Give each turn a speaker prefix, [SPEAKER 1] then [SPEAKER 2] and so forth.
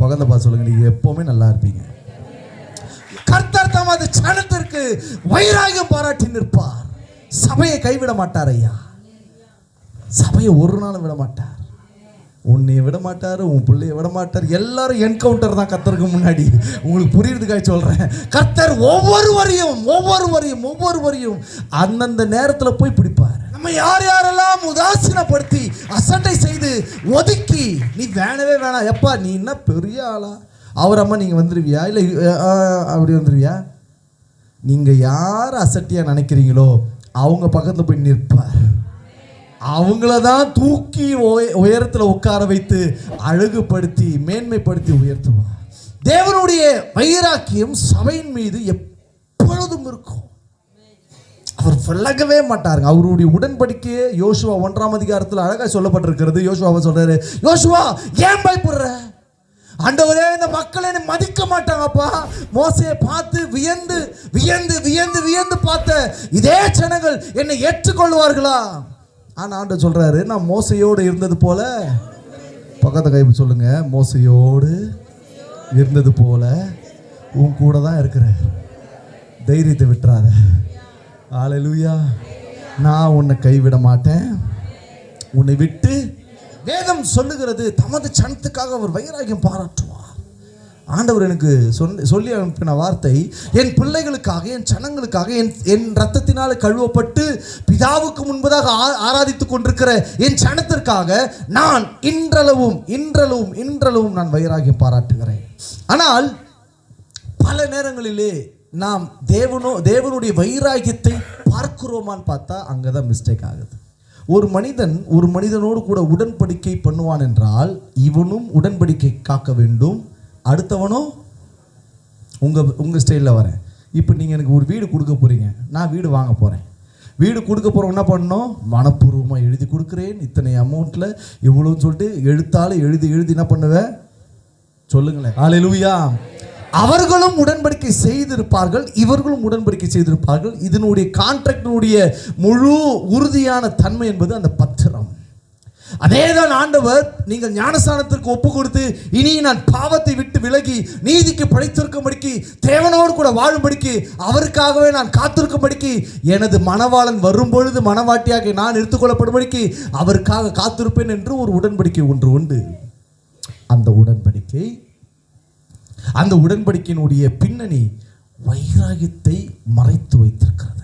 [SPEAKER 1] பக்கத்துல பார்த்து சொல்லுங்க, நீங்க எப்பவுமே நல்லா இருப்பீங்க. கர்த்தர் தமது சனத்திற்கு வைராகியம் பாராட்டி நிற்பார். சபையை கைவிட மாட்டார் ஐயா. சபையை ஒரு நாளும் விட மாட்டார். உன்னைய விட மாட்டார், உன் பிள்ளைய விட மாட்டார். எல்லாரும் என்கவுண்டர் தான் கர்த்தருக்கு முன்னாடி. உங்களுக்கு புரியுறதுக்காக சொல்றேன். கர்த்தர் ஒவ்வொருவரையும் அந்தந்த நேரத்தில் போய் பிடிப்பார். நம்ம யாரெல்லாம் உதாசீனப்படுத்தி அசட்டை செய்து ஒதுக்கி, நீ வேணவே வேணாம், எப்பா நீ என்ன பெரிய ஆளா, அவர் அம்மா நீங்கள் வந்துடுவியா, இல்லை அப்படி வந்துடுவியா, நீங்கள் யார் அசட்டியாக நினைக்கிறீங்களோ அவங்க பக்கத்தில் போய் நிற்பார். அவங்கள தான் தூக்கி உயரத்தில் உட்கார வைத்து அழகுபடுத்தி மேன்மைப்படுத்தி உயர்த்துவார். தேவனுடைய வைராக்கியம் சபையின் மீது எப்பொழுதும் இருக்கும். அவர் விலகவே மாட்டாருங்க. அவருடைய உடன்படிக்கையே யோசுவா 1ஆம் அதிகாரத்தில் அழகாக சொல்லப்பட்டிருக்கிறது. யோசுவாவை சொல்றாரு, யோசுவா ஏன் பயப்படுற? ஆண்டவரே, இந்த மக்கள் என்னை மதிக்க மாட்டாங்கப்பா. மோசையை பார்த்து வியந்து வியந்து வியந்து வியந்து பார்த்த இதே ஜனங்கள் என்னை ஏற்றுக்கொள்வார்களா? ஆனால் ஆண்டவர் சொல்றாரு, நான் மோசையோடு இருந்தது போல, பக்கத்தை கைப்பு சொல்லுங்க, மோசையோடு இருந்தது போல உன் கூட தான் இருக்கிற, தைரியத்தை விட்டுறாத. ஹல்லேலூயா. நான் உன்னை கைவிட மாட்டேன், உன்னை விட்டு. வேதம் சொல்லுகிறது, தமது சனத்துக்காக அவர் வைராகியம் பாராட்டுவார். ஆண்டவர் எனக்கு சொல்லி அனுப்பின வார்த்தை, என் பிள்ளைகளுக்காக, என் ஜனங்களுக்காக, என் ரத்தத்தினால் கழுவப்பட்டு பிதாவுக்கு முன்பதாக ஆராதித்துக் கொண்டிருக்கிற என் ஜனத்திற்காக நான் இன்றளவும் நான் வைராகியம் பாராட்டுகிறேன். ஆனால் பல நேரங்களிலே நாம் தேவனுடைய வைராகியத்தை பார்க்கிறோமான்னு பார்த்தா அங்கதான் மிஸ்டேக் ஆகுது. ஒரு மனிதனோடு கூட உடன்படிக்கை பண்ணுவான் என்றால் இவனும் உடன்படிக்கை காக்க வேண்டும், அடுத்தவனும் உங்கள் ஸ்டைலில் வரேன். இப்போ நீங்கள் எனக்கு ஒரு வீடு கொடுக்க போகிறீங்க, நான் வீடு வாங்க போகிறேன். வீடு கொடுக்க போகிறோம், என்ன பண்ணணும்? மனப்பூர்வமாக எழுதி கொடுக்குறேன், இத்தனை அமௌண்ட்டில் இவ்வளோன்னு சொல்லிட்டு எழுதி என்ன பண்ணுவேன் சொல்லுங்களேன். ஹல்லேலூயா. அவர்களும் உடன்படிக்கை செய்திருப்பார்கள், இவர்களும் உடன்படிக்கை செய்திருப்பார்கள். இதனுடைய கான்ட்ராக்டினுடைய முழு உறுதியான தன்மை என்பது அந்த பத்திரம். அதேதான் ஆண்டவர் நீங்கள் ஞானஸ்நானத்திற்கு ஒப்பு கொடுத்து இனி நான் பாவத்தை விட்டு விலகி நீதிக்கு படைத்திருக்கும்படிக்கு, தேவனோடு கூட வாழும்படிக்கு, அவருக்காகவே நான் காத்திருக்கும்படிக்கு, எனது மணவாளன் வரும்பொழுது மணவாட்டியாக நான் எடுத்துக்கொள்ளப்படும்படிக்கு அவருக்காக காத்திருப்பேன் என்று ஒரு உடன்படிக்கை ஒன்று உண்டு. அந்த உடன்படிக்கையினுடைய பின்னணி வைராகியத்தை மறைத்து வைத்திருக்கிறது.